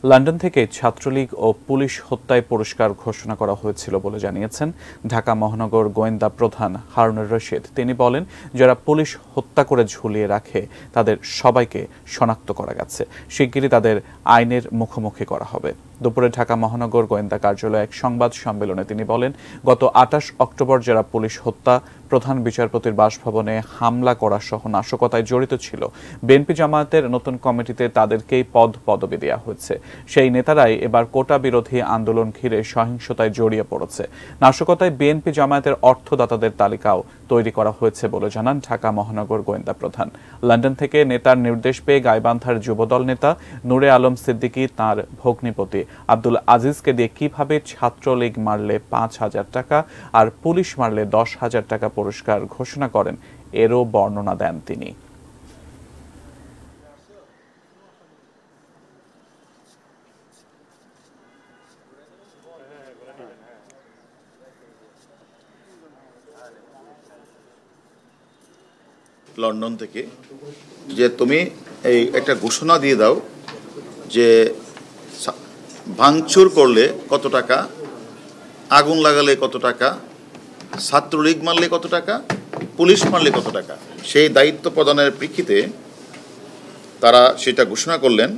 London থেকে ছাত্রলীগ ও police হত্যায় পুরস্কার ঘোষণা করা হয়েছিল বলে জানিয়েছেন ঢাকা মহানগর গোয়েন্দা প্রধান হারুনুর রশিদ। তিনি বলেন, যারা পুলিশ হত্যা করে ঝুলিয়ে রাখে তাদের সবাইকে শনাক্ত করা গেছে। শিগগিরই তাদের আইনের মুখোমুখি করা হবে। দুপুরে ঢাকা মহানগর গোয়েন্দা কার্যালয়ে এক সংবাদ সম্মেলনে তিনি বলেন, গত ২৮ অক্টোবর যারা পুলিশ হত্যা, প্রধান বিচারপতির বাসভবনে হামলা করা সহ নাশকতায় জড়িত ছিল, বিএনপি জামায়াতের নতুন কমিটিতে তাদেরকেই পদবি দেওয়া হয়েছে। সেই নেতারাই এবার কোটা বিরোধী আন্দোলন ঘিরে সহিংসতায় জড়িয়ে পড়েছে। নাশকতায় বিএনপি জামায়াতের অর্থদাতাদের তালিকাও তৈরি করা হয়েছে বলে জানান ঢাকা মহানগর গোয়েন্দা প্রধান। লন্ডন থেকে নেতার নির্দেশ পেয়ে গাইবান্ধার যুবদল নেতা নূরে আলম সিদ্দিকী তাঁর ভগ্নিপতি আব্দুল আজিজকে দিয়ে কিভাবে ছাত্রলীগ মারলে ৫,০০০ টাকা আর পুলিশ মারলে ১০,০০০ টাকা পুরস্কার ঘোষণা করেন, এরও বর্ণনা দেন তিনি। লন্ডন থেকে যে তুমি এই একটা ঘোষণা দিয়ে দাও যে ভাঙচুর করলে কত টাকা, আগুন লাগালে কত টাকা, ছাত্রলীগ মারলে কত টাকা, পুলিশ মারলে কত টাকা। সেই দায়িত্ব প্রদানের প্রেক্ষিতে তারা সেটা ঘোষণা করলেন।